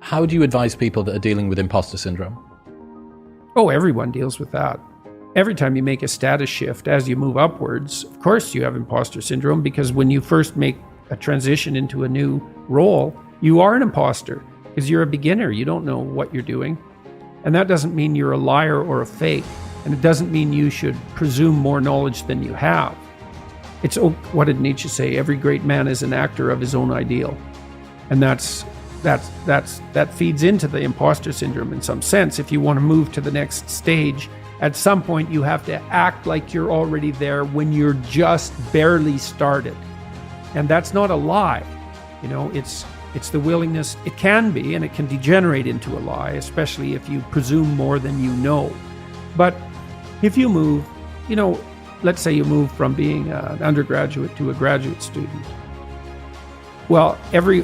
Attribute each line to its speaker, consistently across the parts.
Speaker 1: How do you advise people that are dealing with imposter syndrome?
Speaker 2: Oh, everyone deals with that. Every time you make a status shift, as you move upwards, of course you have imposter syndrome, because when you first make a transition into a new role, you are an imposter because you're a beginner. You don't know what you're doing. And that doesn't mean you're a liar or a fake. And it doesn't mean you should presume more knowledge than you have. It's, what did Nietzsche say? Every great man is an actor of his own ideal. And that feeds into the imposter syndrome in some sense. If you want to move to the next stage, at some point you have to act like you're already there when you're just barely started. And that's not a lie. You know, it's the willingness. It can be, and it can degenerate into a lie, especially if you presume more than you know. But if you move, you know, let's say you move from being an undergraduate to a graduate student. Well,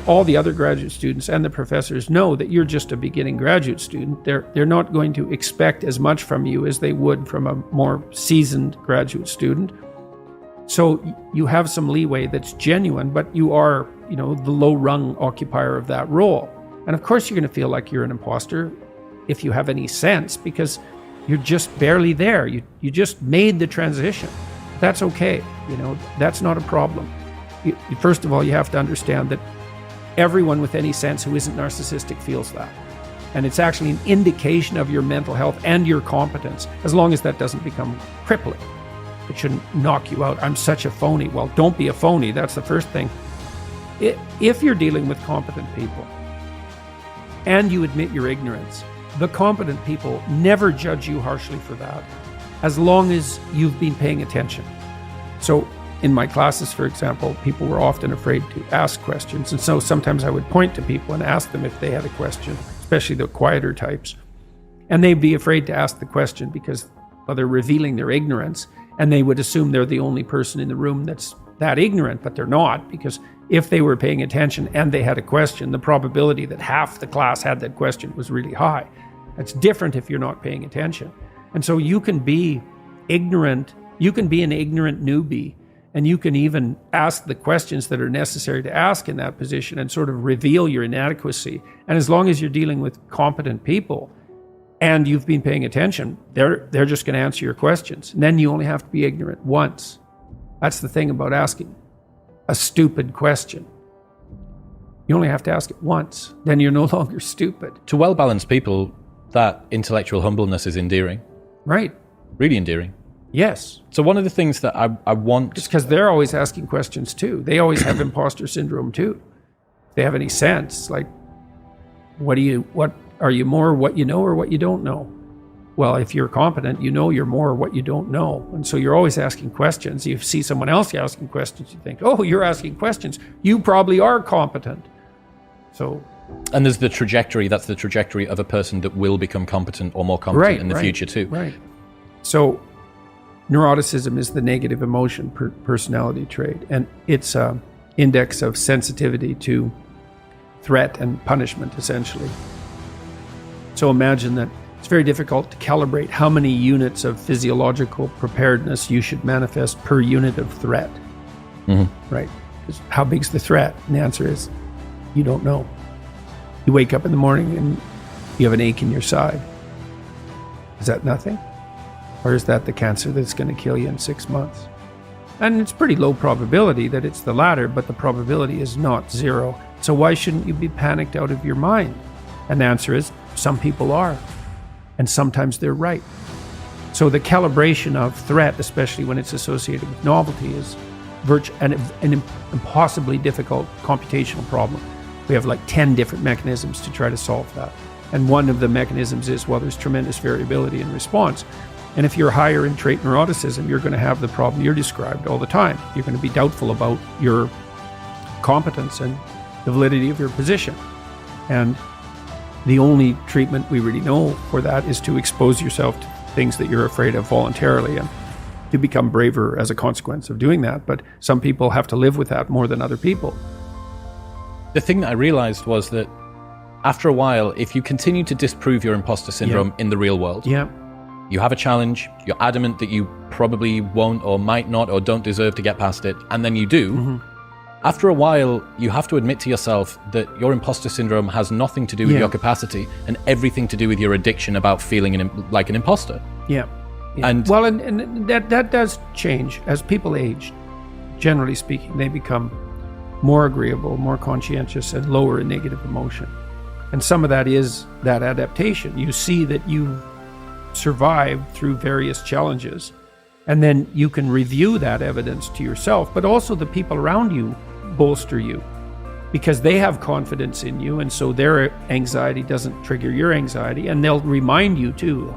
Speaker 2: all the other graduate students and the professors know that you're just a beginning graduate student. They're not going to expect as much from you as they would from a more seasoned graduate student. So you have some leeway that's genuine, but you are, you know, the low-rung occupier of that role. And of course you're going to feel like you're an imposter if you have any sense, because you're just barely there. You just made the transition. That's okay. You know, that's not a problem. First of all, you have to understand that everyone with any sense who isn't narcissistic feels that. And it's actually an indication of your mental health and your competence, as long as that doesn't become crippling. It shouldn't knock you out. I'm such a phony. Well, don't be a phony. That's the first thing. If you're dealing with competent people and you admit your ignorance, the competent people never judge you harshly for that, as long as you've been paying attention. So in my classes, for example, people were often afraid to ask questions. And so sometimes I would point to people and ask them if they had a question, especially the quieter types. And they'd be afraid to ask the question because, well, they're revealing their ignorance. And they would assume they're the only person in the room that's that ignorant, but they're not, because if they were paying attention and they had a question, the probability that half the class had that question was really high. It's different if you're not paying attention. And so you can be ignorant, you can be an ignorant newbie, and you can even ask the questions that are necessary to ask in that position and sort of reveal your inadequacy. And as long as you're dealing with competent people and you've been paying attention, they're just going to answer your questions. And then you only have to be ignorant once. That's the thing about asking a stupid question. You only have to ask it once. Then you're no longer stupid.
Speaker 1: To well-balanced people, that intellectual humbleness is endearing.
Speaker 2: Right.
Speaker 1: Really endearing.
Speaker 2: Yes.
Speaker 1: So one of the things that I want...
Speaker 2: It's because they're always asking questions too. They always have imposter syndrome too. If they have any sense, like, what are you more what you know or what you don't know? Well, if you're competent, you know you're more what you don't know. And so you're always asking questions. You see someone else asking questions, you think, oh, you're asking questions. You probably are competent. So...
Speaker 1: And there's the trajectory, that's the trajectory of a person that will become competent or more competent in the future too.
Speaker 2: Right. So neuroticism is the negative emotion personality trait, and it's an index of sensitivity to threat and punishment, essentially. So imagine that it's very difficult to calibrate how many units of physiological preparedness you should manifest per unit of threat. Mm-hmm. Right? Because how big's the threat? And the answer is, you don't know. You wake up in the morning and you have an ache in your side. Is that nothing? Or is that the cancer that's going to kill you in 6 months? And it's pretty low probability that it's the latter, but the probability is not zero. So why shouldn't you be panicked out of your mind? And the answer is, some people are. And sometimes they're right. So the calibration of threat, especially when it's associated with novelty, is an impossibly difficult computational problem. We have like 10 different mechanisms to try to solve that. And one of the mechanisms is, well, there's tremendous variability in response. And if you're higher in trait neuroticism, you're going to have the problem you're described all the time. You're going to be doubtful about your competence and the validity of your position. And the only treatment we really know for that is to expose yourself to things that you're afraid of voluntarily and to become braver as a consequence of doing that. But some people have to live with that more than other people.
Speaker 1: The thing that I realized was that after a while, if you continue to disprove your imposter syndrome in the real world, you have a challenge, you're adamant that you probably won't or might not or don't deserve to get past it, and then you do, after a while, you have to admit to yourself that your imposter syndrome has nothing to do with your capacity and everything to do with your addiction about feeling like an imposter.
Speaker 2: Yeah. And well, and that does change as people age. Generally speaking, they become more agreeable, more conscientious, and lower in negative emotion. And some of that is that adaptation. You see that you've survived through various challenges, and then you can review that evidence to yourself, but also the people around you bolster you because they have confidence in you, and so their anxiety doesn't trigger your anxiety, and they'll remind you too,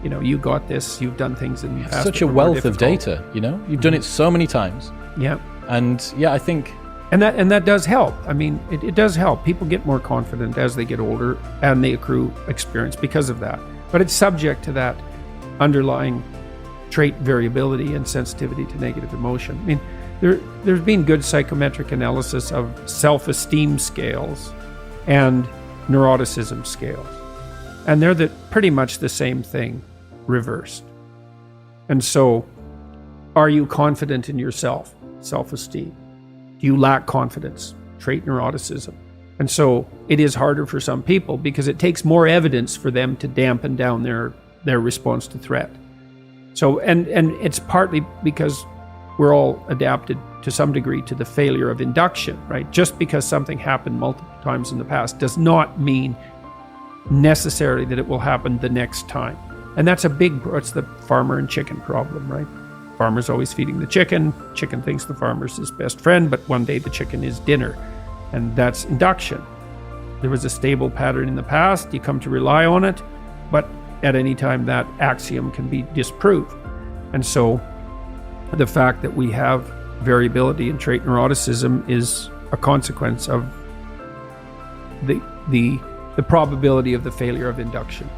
Speaker 2: you know, you got this, you've done things in the past.
Speaker 1: Such a wealth of data, you know, you've done it so many times.
Speaker 2: Yeah.
Speaker 1: And yeah, I think...
Speaker 2: And that does help. I mean, it does help. People get more confident as they get older, and they accrue experience because of that. But it's subject to that underlying trait variability and sensitivity to negative emotion. I mean, there's been good psychometric analysis of self-esteem scales and neuroticism scales. And they're pretty much the same thing, reversed. And so, are you confident in yourself? Self-esteem. Do you lack confidence? Trait neuroticism. And so it is harder for some people because it takes more evidence for them to dampen down their response to threat. So, and it's partly because we're all adapted to some degree to the failure of induction, right? Just because something happened multiple times in the past does not mean necessarily that it will happen the next time. And that's it's the farmer and chicken problem, right? Farmer's always feeding the chicken. Chicken thinks the farmer's his best friend, but one day the chicken is dinner. And that's induction. There was a stable pattern in the past. You come to rely on it, but at any time that axiom can be disproved. And so the fact that we have variability in trait neuroticism is a consequence of the probability of the failure of induction.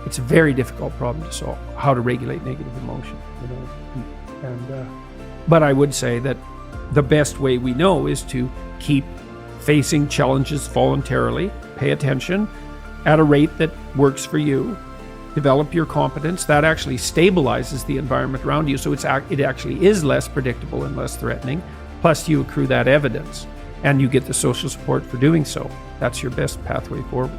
Speaker 2: It's a very difficult problem to solve, how to regulate negative emotion. You know? But I would say that the best way we know is to keep facing challenges voluntarily, pay attention at a rate that works for you, develop your competence. That actually stabilizes the environment around you, so it actually is less predictable and less threatening. Plus you accrue that evidence, and you get the social support for doing so. That's your best pathway forward.